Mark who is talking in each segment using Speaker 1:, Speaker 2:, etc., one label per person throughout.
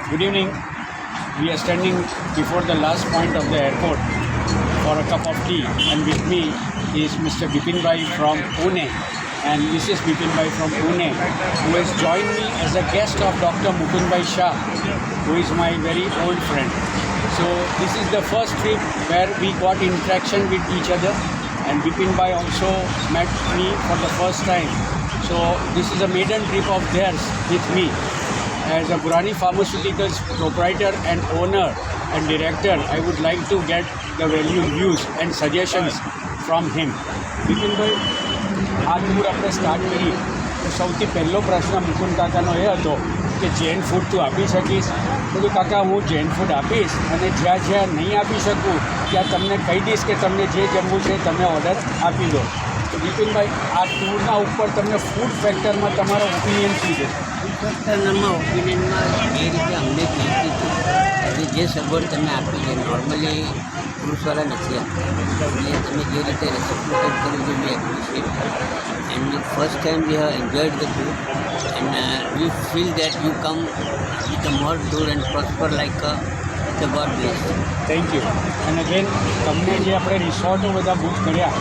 Speaker 1: Good evening. We are standing before the last point of the airport for a cup of tea, and with me is Mr. Bipin Bhai from Pune and Mrs. Bipin Bhai from Pune, who has joined me as a guest of Dr. Mukund Bhai Shah, who is my very old friend. So this is the first trip where we got interaction with each other, and Bipin Bhai also met me for the first time. So this is a maiden trip of theirs with me. As a Burani Pharmaceuticals proprietor and owner and director, I would like to get the valued views and suggestions from him. બિપિનભાઈ, આ tour આપણે start કરી તો સૌથી પહેલો પ્રશ્ન મુકુંદ કાકાનો એ હતો કે Jain food તું આપી શકીશ? બધું કાકા હું જૈન ફૂડ આપીશ, અને જ્યાં જ્યાં નહીં આપી શકું ત્યાં તમને કહી દઈશ કે તમને જે જમવું છે તમે ઓર્ડર આપી દો. તો બિપિનભાઈ, આ ટૂરના ઉપર તમને ફૂડ ફેક્ટરમાં તમારો ઓપિનિયન શું છે?
Speaker 2: ફેક્ટરના ઓપિનિયનમાં જે રીતે અમને કહેતી હતી જે સગવડ તમે આપી છે નોર્મલી પુરુષવાળા નથી આપતા, એટલે તમે જે રીતે રેસિપ્રોકેટ કરી છે we appreciate, and first time we have enjoyed the tour and we feel that you come with a more tour and prosper like the god bless.
Speaker 1: Thank you. અને બેન, તમને જે આપણે રિસોર્ટો બધા બુક કર્યા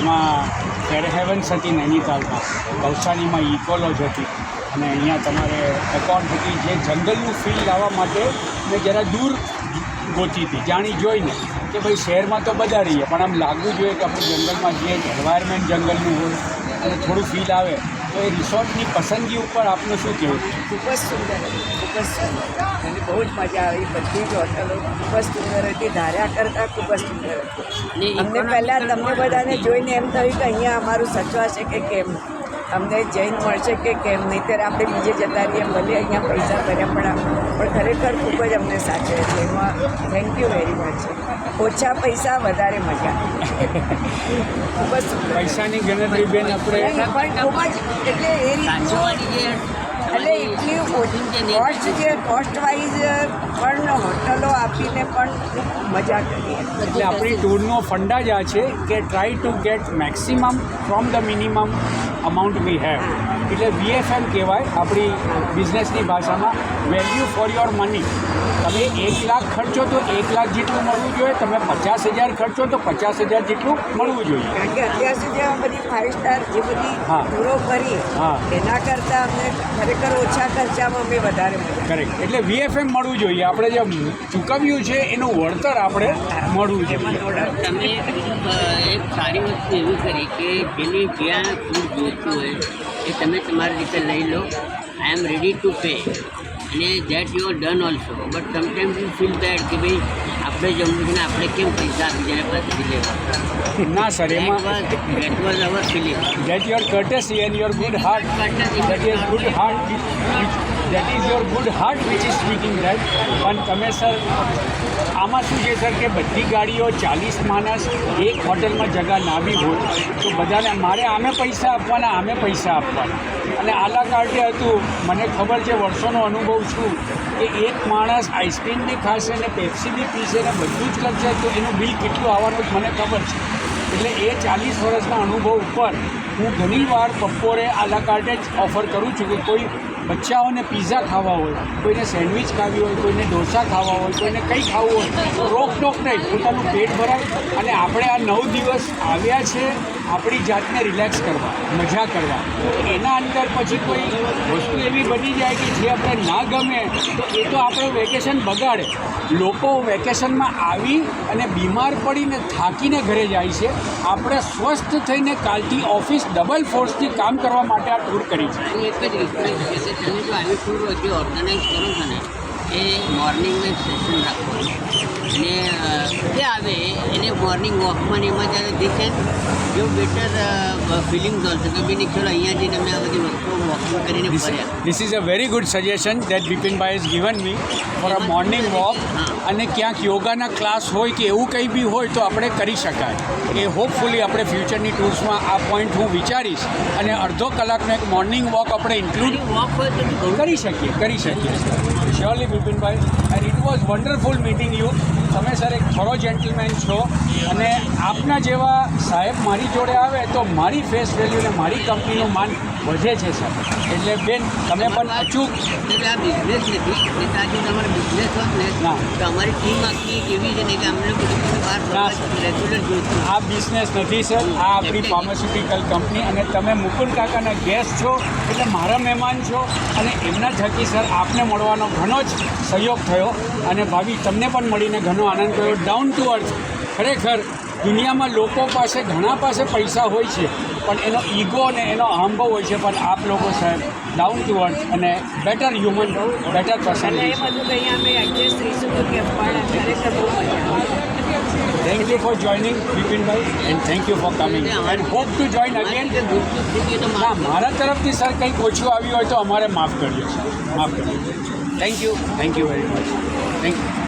Speaker 1: એમાં ફેર હેવન્સ હતી નૈનીતાલમાં, કૌસાનીમાં ઇકોલોજ હતી, અને અહીંયા તમારે એકાઉન્ટ હતી, જે જંગલનું ફીલ લાવવા માટે મેં જરા દૂર ગોતી હતી, જાણી જોઈને કે ભાઈ શહેરમાં તો બધા રહીએ પણ આમ લાગવું જોઈએ કે આપણે જંગલમાં જઈએ, એન્વાયરમેન્ટ જંગલનું હોય અને થોડું ફીલ આવે. તો એ રિસોર્ટની પસંદગી ઉપર આપનું શું કહેવું?
Speaker 3: ખૂબ જ સુંદર હતી, ખૂબ જ સુંદર, અને બહુ જ મજા આવી. બધી જ હોટલો ખૂબ જ સુંદર હતી, ધાર્યા કરતાં ખૂબ જ સુંદર હતી. અમને પહેલાં તમને બધાને જોઈને એમ થયું કે અહીંયા અમારું સચવાશે કે કેમ, અમને જૈન મળશે કે કેમ, નહીંતર આપણે બીજે જતા રહીએ, ભલે અહીંયા પૈસા ભર્યા પણ ખરેખર ખૂબ જ અમને સાચવે છે. એમાં થેન્ક યુ વેરી મચ. ઓછા પૈસા વધારે મજા, ખૂબ જ સુંદર.
Speaker 1: પૈસાની ગણતરી બેન આપણે
Speaker 3: પણ ખૂબ જ એટલે એ રીતનું એટલે એટલી કોસ્ટ જે કોસ્ટ વાઇઝ પણ હોટલો આપીને પણ ખૂબ મજા કરીએ.
Speaker 1: એટલે આપણી ટૂરનો ફંડા જ આ છે કે try to gate maximum from the minimum amount we have. એટલે VFM કહેવાય આપણી બિઝનેસની ભાષામાં, વેલ્યુ ફોર યોર મની. તમે 1 લાખ ખર્ચો તો 1 લાખ જેટલું મળવું જોઈએ, તમે 50,000 ખર્ચો તો 50,000 જેટલું મળવું જોઈએ.
Speaker 3: કારણ કે અત્યાર સુધી અમે બધી 5 સ્ટાર જે બધી ટૂરો કરી એના કરતાં અમને ખરેખર ઓછા ખર્ચામાં અમે વધારે મજા.
Speaker 1: કરેક્ટ. એટલે VFM મળવું જોઈએ, આપણે જે ચૂકવ્યું છે એનું વળતર આપણે મળવું જોઈએ.
Speaker 2: તમે એક સારી વસ્તુ એવી કરી કે જેને જ્યાં ફૂડ જોઈતું હોય એ તમે તમારી રીતે લઈ લો. I am ready to pay, અને that you are done also. But sometimes you feel bad કે ભાઈ આપણે જમવું છે ને આપણે કેમ પૈસા આપી જાય પાસેથી લેવા.
Speaker 1: ના સર, એમાં
Speaker 2: that was our feeling.
Speaker 1: that your courtesy and your good heart, that is good heart, that is your good heart which is speaking right. પણ તમે સર આમાં શું છે સર કે બધી ગાડીઓ 40 માણસ એક હોટલમાં જગા ના બી હોય તો બધાને મારે આમે પૈસા આપવાના, આમે પૈસા આપવાના, અને આલા કાર્ટે હતું. મને ખબર છે, વર્ષોનો અનુભવ છું કે એક માણસ આઈસ્ક્રીમ બી ખાશે ને પેપ્સી બી પીશે ને બધું જ કરશે તો એનું બિલ કેટલું આવવાનું જ મને ખબર છે. એટલે એ 40 વર્ષના અનુભવ ઉપર હું ઘણીવાર બપોરે આલા કાર્ટે જ ઓફર કરું છું કે કોઈ બચ્ચાઓને પીઝા ખાવા હોય, કોઈને સેન્ડવિચ ખાવી હોય, કોઈને ઢોસા ખાવા હોય, કોઈને કંઈ ખાવું હોય તો રોકટોક નહીં, પોતાનું પેટ ભરાય. અને આપણે આ 9 દિવસ આવ્યા છે આપણી જાતને રિલેક્સ કરવા, મજા કરવા. એના અંદર પછી કોઈ વસ્તુ એવી બની જાય કે જે આપણે ના ગમે તો એ તો આપણે વેકેશન બગાડે. લોકો વેકેશનમાં આવી અને બીમાર પડીને થાકીને ઘરે જાય છે. આપણે સ્વસ્થ થઈને કાલથી ઓફિસ ડબલ ફોર્સથી કામ કરવા માટે આ ટૂર કરી છે.
Speaker 2: એક જ રિક્વેસ્ટ છે કે તમે જો આવી ટૂર જે ઓર્ગેનાઇઝ કરો છો ને એ મોર્નિંગમાં સેશન રાખવાનું, અને જે આવે એને મોર્નિંગ વોકમાં ને એમાં જ્યારે દેખે જો બેટર ફિલિંગ્સ ઓલ્સો કે ભાઈ ચલો અહીંયા જઈને અમે આ બધી વસ્તુઓ વોકિંગ કરીને ફર્યા.
Speaker 1: This is a very good suggestion that Bipin Bhai has given me for a morning walk. અને ક્યાંક યોગાના ક્લાસ હોય કે એવું કંઈ બી હોય તો આપણે કરી શકાય. એ હોપફુલી આપણે ફ્યુચરની ટૂર્સમાં આ પોઈન્ટ હું વિચારીશ, અને અડધો કલાકનો એક મોર્નિંગ વોક આપણે ઇન્ક્લુડ
Speaker 2: વોક હોય તો
Speaker 1: કરી શકીએ. શ્યોરલી બિપિનભાઈ, and it was was wonderful meeting you. તમે સર એક ખરો જેન્ટલમેન છો અને આપના જેવા સાહેબ મારી જોડે આવે તો મારી ફેસ વેલ્યુ ને મારી કંપનીનું માન વધે છે સર. એટલે બેન તમે પણ અચૂક
Speaker 2: એટલે આ બિઝનેસ નથી એટલે આજે તમારો બિઝનેસ હોત ને
Speaker 1: ના.
Speaker 2: તો અમારી ટીમ આખી એવી છે ને કે અમને બધું બહાર
Speaker 1: ના.
Speaker 2: રેગ્યુલર જોઈતું.
Speaker 1: આ બિઝનેસ નથી સર, આ આપણી ફાર્માસ્યુટિકલ કંપની અને તમે મુકુંદ કાકાના ગેસ્ટ છો એટલે મારા મહેમાન છો અને એમના થકી સર આપને મળવાનો ઘણો જ સહયોગ થયો અને ભાભી તમને પણ મળીને ઘણો આનંદ થયો. ડાઉન ટુ અર્થ ખરેખર દુનિયામાં લોકો પાસે ઘણા પાસે પૈસા હોય છે પણ એનો ઈગો અને એનો અહંભાવ હોય છે, પણ આપ લોકો સાહેબ ડાઉન ટુ અર્થ અને બેટર હ્યુમન બેટર
Speaker 3: અને
Speaker 1: પર્સન.
Speaker 3: એ બધું કંઈ અમે એડજસ્ટ રહીશું તો કે પણ ખરેખર બહુ મજા આવે.
Speaker 1: થેન્ક યુ ફોર જોઈનિંગ બિપિનભાઈ and thank you for coming and hope to join again.
Speaker 2: કે મૃત્યુ થઈ ગયું તો
Speaker 1: ના, મારા તરફથી સર કંઈક ઓછું આવ્યું હોય તો અમારે માફ કરજો સર, માફ કરજો. Thank you very much. Thank you.